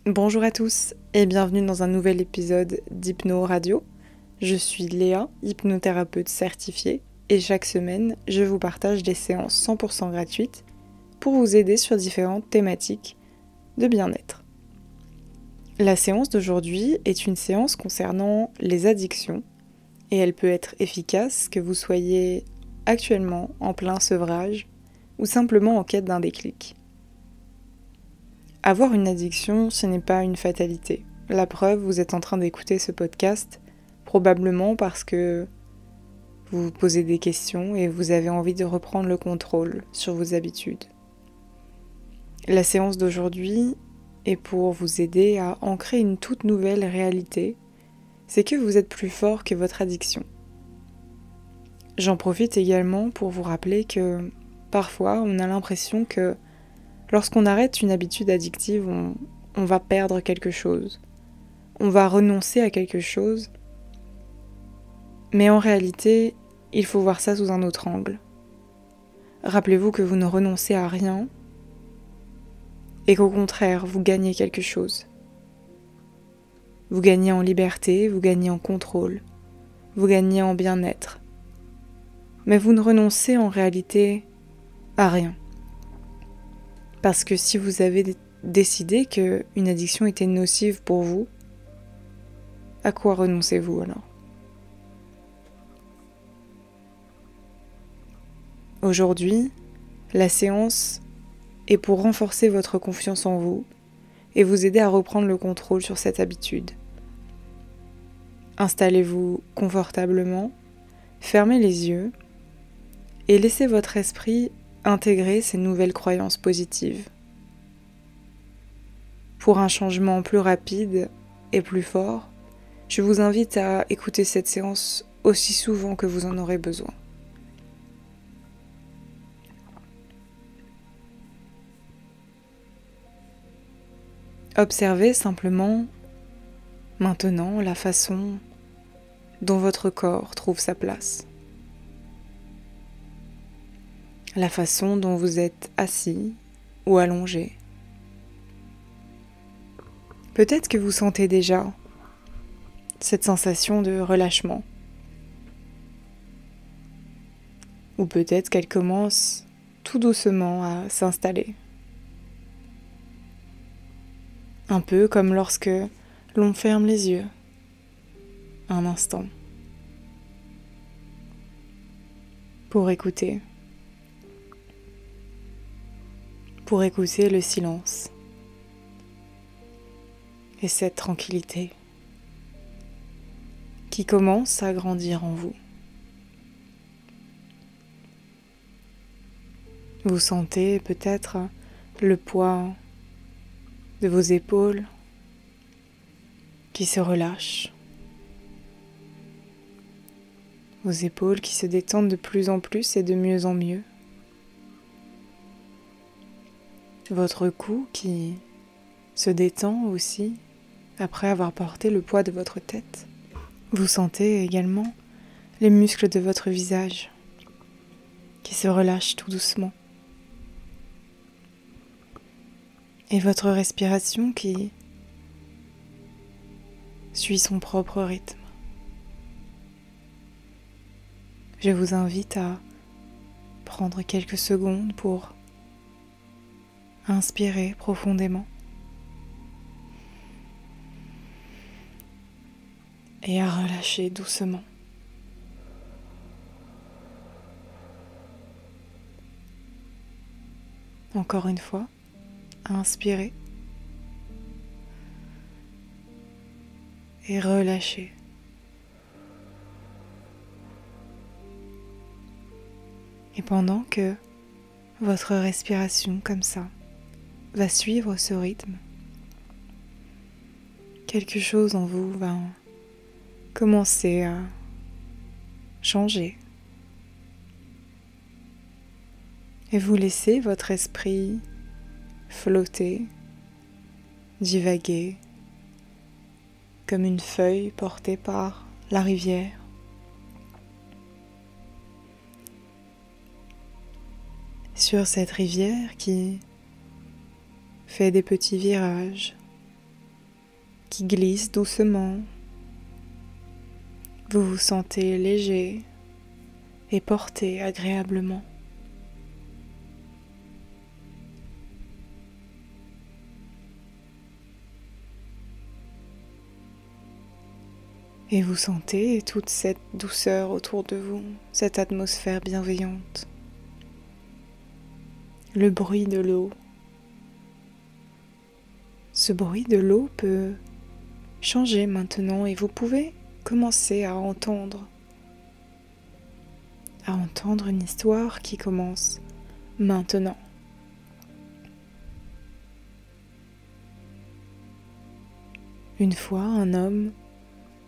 Bonjour à tous et bienvenue dans un nouvel épisode d'Hypno Radio. Je suis Léa, hypnothérapeute certifiée et chaque semaine, je vous partage des séances 100% gratuites pour vous aider sur différentes thématiques de bien-être. La séance d'aujourd'hui est une séance concernant les addictions et elle peut être efficace que vous soyez actuellement en plein sevrage ou simplement en quête d'un déclic. Avoir une addiction, ce n'est pas une fatalité. La preuve, vous êtes en train d'écouter ce podcast, probablement parce que vous vous posez des questions et vous avez envie de reprendre le contrôle sur vos habitudes. La séance d'aujourd'hui est pour vous aider à ancrer une toute nouvelle réalité, c'est que vous êtes plus fort que votre addiction. J'en profite également pour vous rappeler que parfois on a l'impression que lorsqu'on arrête une habitude addictive, on va perdre quelque chose. On va renoncer à quelque chose. Mais en réalité, il faut voir ça sous un autre angle. Rappelez-vous que vous ne renoncez à rien et qu'au contraire, vous gagnez quelque chose. Vous gagnez en liberté, vous gagnez en contrôle, vous gagnez en bien-être. Mais vous ne renoncez en réalité à rien. Parce que si vous avez décidé qu'une addiction était nocive pour vous, à quoi renoncez-vous alors ? Aujourd'hui, la séance est pour renforcer votre confiance en vous et vous aider à reprendre le contrôle sur cette habitude. Installez-vous confortablement, fermez les yeux et laissez votre esprit intégrer ces nouvelles croyances positives. Pour un changement plus rapide et plus fort, je vous invite à écouter cette séance aussi souvent que vous en aurez besoin. Observez simplement maintenant la façon dont votre corps trouve sa place. La façon dont vous êtes assis ou allongé. Peut-être que vous sentez déjà cette sensation de relâchement. Ou peut-être qu'elle commence tout doucement à s'installer. Un peu comme lorsque l'on ferme les yeux un instant pour écouter le silence et cette tranquillité qui commence à grandir en vous. Vous sentez peut-être le poids de vos épaules qui se relâchent, vos épaules qui se détendent de plus en plus et de mieux en mieux, votre cou qui se détend aussi après avoir porté le poids de votre tête. Vous sentez également les muscles de votre visage qui se relâchent tout doucement. Et votre respiration qui suit son propre rythme. Je vous invite à prendre quelques secondes pour inspirer profondément et à relâcher doucement. Encore une fois, inspirez et relâchez. Et pendant que votre respiration comme ça va suivre ce rythme, quelque chose en vous va commencer à changer. Et vous laissez votre esprit flotter, divaguer, comme une feuille portée par la rivière. Sur cette rivière qui fait des petits virages qui glisse doucement. Vous vous sentez léger et porté agréablement. Et vous sentez toute cette douceur autour de vous, cette atmosphère bienveillante. Le bruit de l'eau. Ce bruit de l'eau peut changer maintenant et vous pouvez commencer à entendre une histoire qui commence maintenant. Une fois, un homme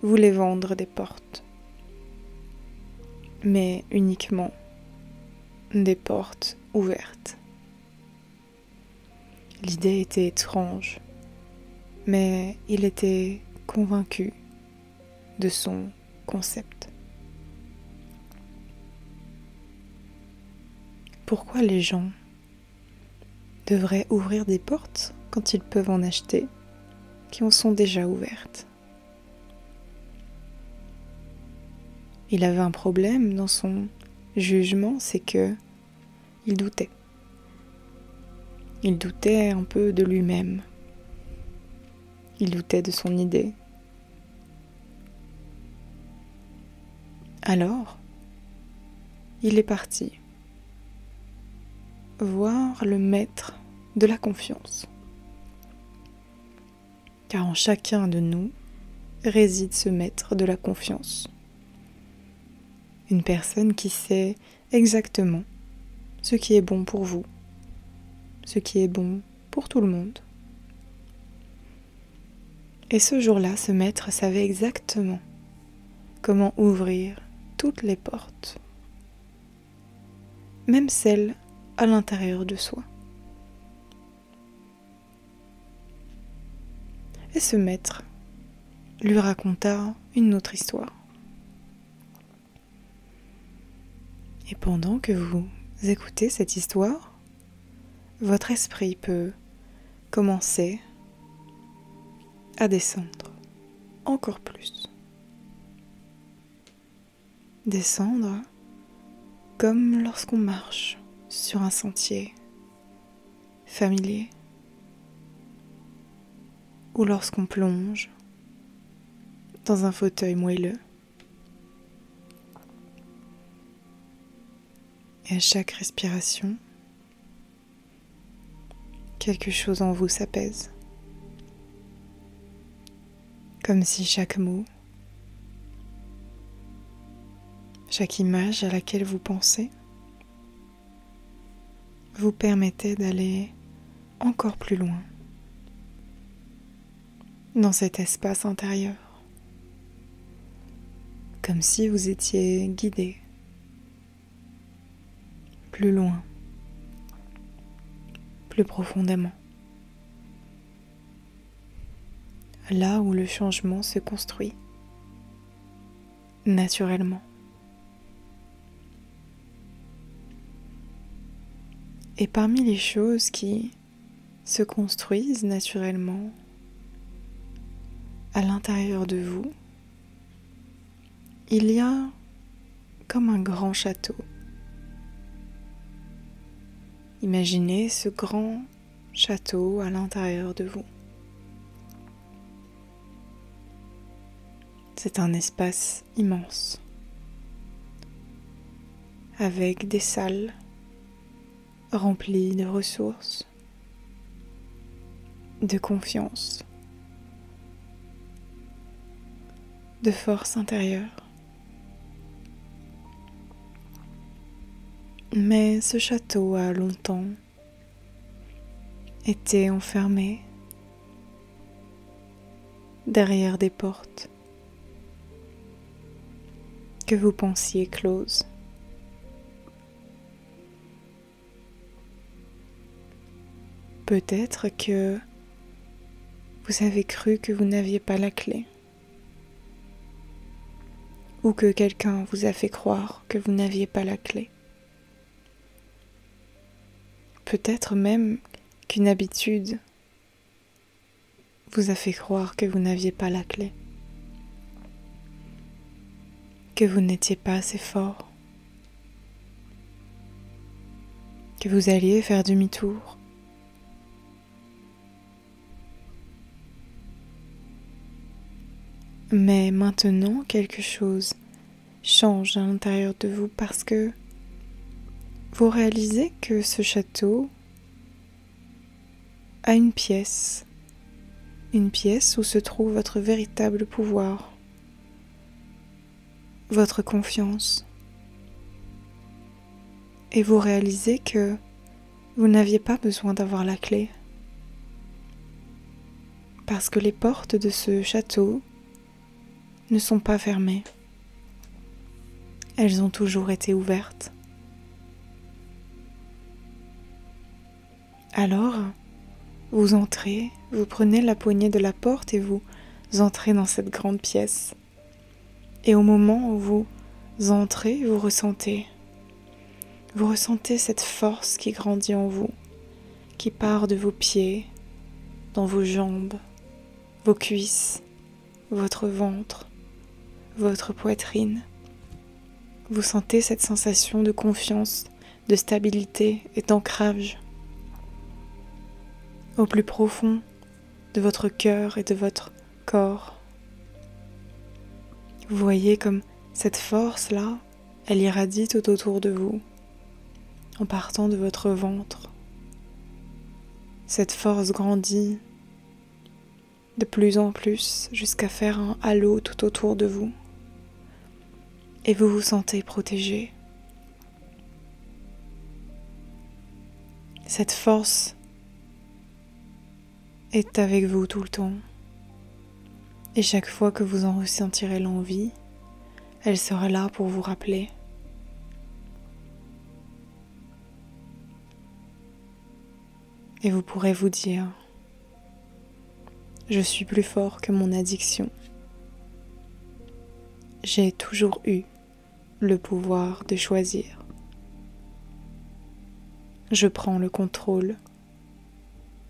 voulait vendre des portes, mais uniquement des portes ouvertes. L'idée était étrange, mais il était convaincu de son concept. Pourquoi les gens devraient ouvrir des portes quand ils peuvent en acheter qui en sont déjà ouvertes? Il avait un problème dans son jugement, c'est que il doutait. Il doutait un peu de lui-même. Il doutait de son idée. Alors, il est parti voir le maître de la confiance. Car en chacun de nous réside ce maître de la confiance. Une personne qui sait exactement ce qui est bon pour vous, ce qui est bon pour tout le monde. Et ce jour-là, ce maître savait exactement comment ouvrir toutes les portes, même celles à l'intérieur de soi. Et ce maître lui raconta une autre histoire. Et pendant que vous écoutez cette histoire, votre esprit peut commencer à descendre encore plus. Descendre comme lorsqu'on marche sur un sentier familier ou lorsqu'on plonge dans un fauteuil moelleux. Et à chaque respiration, quelque chose en vous s'apaise. Comme si chaque mot, chaque image à laquelle vous pensez, vous permettait d'aller encore plus loin dans cet espace intérieur. Comme si vous étiez guidé plus loin, plus profondément. Là où le changement se construit naturellement. Et parmi les choses qui se construisent naturellement à l'intérieur de vous, il y a comme un grand château. Imaginez ce grand château à l'intérieur de vous. C'est un espace immense, avec des salles remplies de ressources, de confiance, de force intérieure. Mais ce château a longtemps été enfermé derrière des portes que vous pensiez closes. Peut-être que vous avez cru que vous n'aviez pas la clé, ou que quelqu'un vous a fait croire que vous n'aviez pas la clé. Peut-être même qu'une habitude vous a fait croire que vous n'aviez pas la clé, que vous n'étiez pas assez fort, que vous alliez faire demi-tour. Mais maintenant, quelque chose change à l'intérieur de vous parce que vous réalisez que ce château a une pièce où se trouve votre véritable pouvoir, votre confiance. Et vous réalisez que vous n'aviez pas besoin d'avoir la clé, parce que les portes de ce château ne sont pas fermées. Elles ont toujours été ouvertes. Alors, vous entrez, vous prenez la poignée de la porte et vous entrez dans cette grande pièce. Et au moment où vous entrez, vous ressentez cette force qui grandit en vous, qui part de vos pieds, dans vos jambes, vos cuisses, votre ventre, votre poitrine. Vous sentez cette sensation de confiance, de stabilité et d'ancrage au plus profond de votre cœur et de votre corps. Vous voyez comme cette force-là, elle irradie tout autour de vous, en partant de votre ventre. Cette force grandit de plus en plus jusqu'à faire un halo tout autour de vous. Et vous vous sentez protégé. Cette force est avec vous tout le temps. Et chaque fois que vous en ressentirez l'envie, elle sera là pour vous rappeler. Et vous pourrez vous dire, je suis plus fort que mon addiction. J'ai toujours eu le pouvoir de choisir. Je prends le contrôle,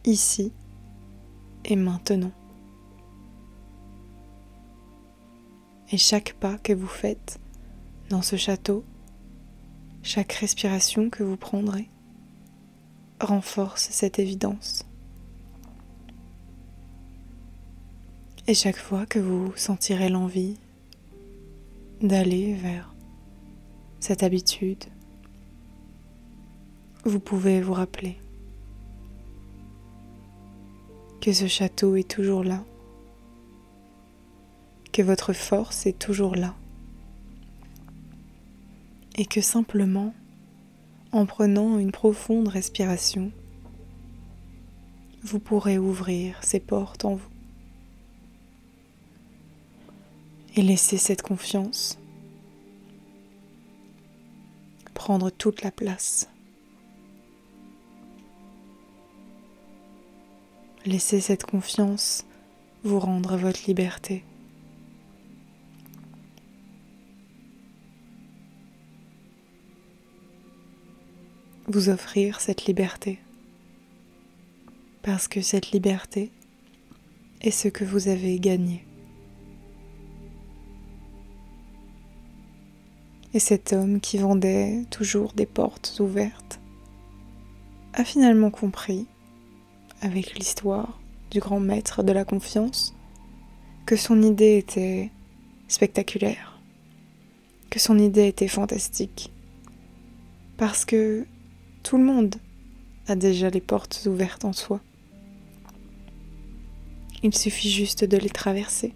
ici et maintenant. Et chaque pas que vous faites dans ce château, chaque respiration que vous prendrez, renforce cette évidence. Et chaque fois que vous sentirez l'envie d'aller vers cette habitude, vous pouvez vous rappeler que ce château est toujours là, que votre force est toujours là, et que simplement, en prenant une profonde respiration, vous pourrez ouvrir ces portes en vous et laisser cette confiance prendre toute la place. Laissez cette confiance vous rendre votre liberté. Vous offrir cette liberté. Parce que cette liberté est ce que vous avez gagné. Et cet homme qui vendait toujours des portes ouvertes a finalement compris, avec l'histoire du grand maître de la confiance, que son idée était spectaculaire, que son idée était fantastique, parce que tout le monde a déjà les portes ouvertes en soi. Il suffit juste de les traverser.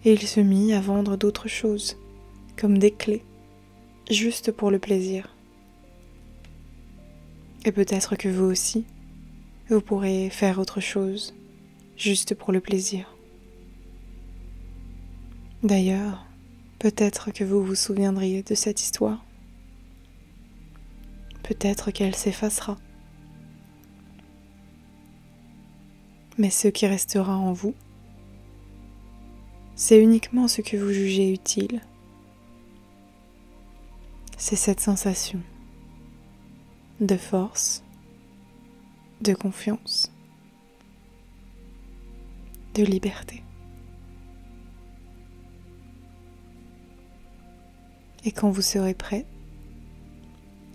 Et il se mit à vendre d'autres choses, comme des clés, juste pour le plaisir. Et peut-être que vous aussi, vous pourrez faire autre chose, juste pour le plaisir. D'ailleurs, peut-être que vous vous souviendriez de cette histoire. Peut-être qu'elle s'effacera. Mais ce qui restera en vous, c'est uniquement ce que vous jugez utile. C'est cette sensation de force, de confiance, de liberté. Et quand vous serez prêt,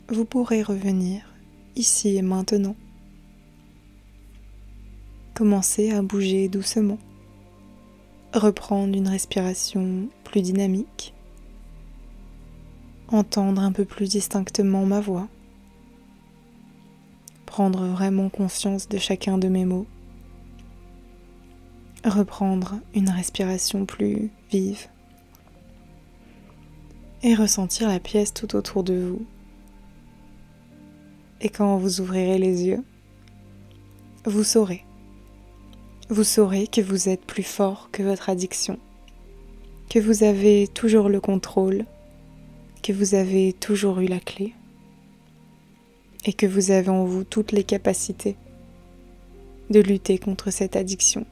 vous pourrez revenir ici et maintenant. Commencez à bouger doucement, reprendre une respiration plus dynamique, entendre un peu plus distinctement ma voix, prendre vraiment conscience de chacun de mes mots, reprendre une respiration plus vive et ressentir la pièce tout autour de vous. Et quand vous ouvrirez les yeux, vous saurez que vous êtes plus fort que votre addiction, que vous avez toujours le contrôle, que vous avez toujours eu la clé et que vous avez en vous toutes les capacités de lutter contre cette addiction.